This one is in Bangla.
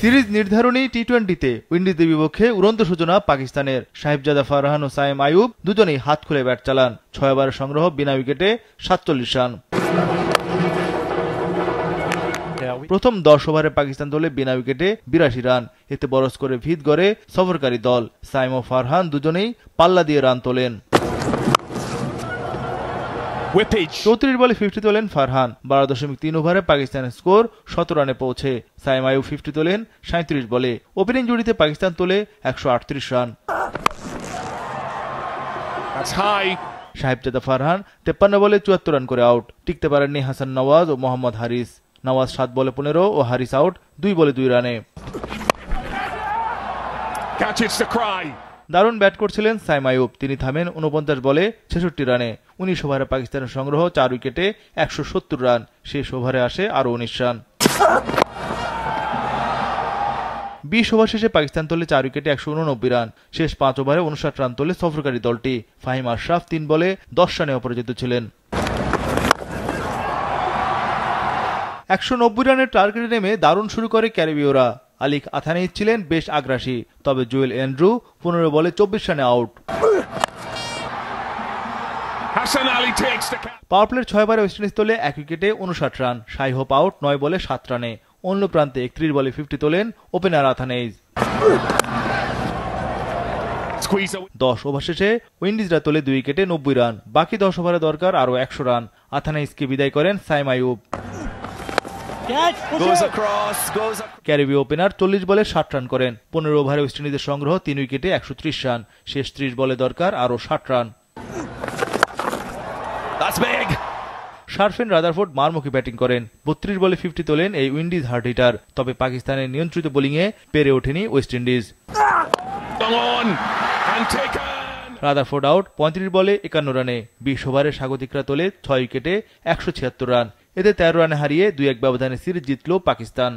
সিরিজ নির্ধারণী টি-20তে উইন্ডিজের বিপক্ষে উড়ন্ত সূচনা পাকিস্তানের। সাহিবজাদা ফারহান ও সাইম আইয়ুব দুজনেই হাত খুলে ব্যাট চালান। 6 ওভারের সংগ্রহ বিনা উইকেটে 47 রান। প্রথম 10 ওভারে পাকিস্তান দলে বিনা উইকেটে 82 রান। এতে বড় স্কোরে ভিত গড়ে সফরকারী দল। সাইম ও ফারহান দুজনেই পাল্লা দিয়ে রান তোলেন। 34 বলে 50 তোলেন ফারহান। 12.3 ওভারে পাকিস্তানের স্কোর 17 রানে পৌঁছে। সাইম আইয়ুব 50 তোলেন 37 বলে। ওপেনিং জুটিতে পাকিস্তান তোলে 138 রান। সাহিবজাদা ফারহান 53 বলে 74 রান করে আউট। টিকতে পারেননি হাসান নওয়াজ ও মোহাম্মদ হারিস। নওয়াজ 7 বলে 15 ও হারিস আউট 2 বলে 2 রানে। দারুণ ব্যাট করছিলেন সাইম আইয়ুব। তিনি থামেন 49 বলে 66 রানে। 19 ওভারে পাকিস্তানের সংগ্রহ 4 উইকেটে 170 রান। শেষ ওভারে আসে আরও 19 রান। 20 ওভার শেষে পাকিস্তান তোলে 4 উইকেটে 189 রান। শেষ 5 ওভারে 59 রান তোলে সফরকারী দলটি। ফাহিম আশরাফ 3 বলে 10 রানে অপরাজিত ছিলেন। 190 রানের টার্গেটে নেমে দারুণ শুরু করে ক্যারিবীয়রা। আলিক আথানেই ছিলেন বেশ আগ্রাসী, তবে জুয়েল এন্ড্রু 15 বলে 24 রানে আউট। পাওয়ার প্লের 6 ওভারে ওয়েস্ট ইন্ডিজ তোলে 1 উইকেটে 59 রান। শাই হোপ আউট 9 বলে 7 রানে। অন্য প্রান্তে 31 বলে 50 তোলেন ওপেনার আথানেইজ। 10 ওভার শেষে উইন্ডিজরা তোলে 2 উইকেটে 90 রান। বাকি 10 ওভারে দরকার আরও 100 রান। আথানেইজকে বিদায় করেন সাইম আইয়ুব। ক্যারিবীয় ওপেনার 40 বলে 60 রান করেন। 15 ওভারে ওয়েস্ট ইন্ডিজের সংগ্রহ 3 উইকেটে 130 রান। শেষ 30 বলে দরকার আরও 60 রান। শারফেন রাদারফোর্ড মারমুখী ব্যাটিং করেন। 32 বলে 50 তোলেন এই উইন্ডিজ হার্ড হিটার। তবে পাকিস্তানের নিয়ন্ত্রিত বোলিংয়ে পেরে ওঠেনি ওয়েস্ট ইন্ডিজ। রাদারফোর্ড আউট 35 বলে 51 রানে। 20 ওভারে স্বাগতিকরা তোলে 6 উইকেটে 176 রান। এতে 13 রানে হারিয়ে 2-1 ব্যবধানে সিরিজ জিতল পাকিস্তান।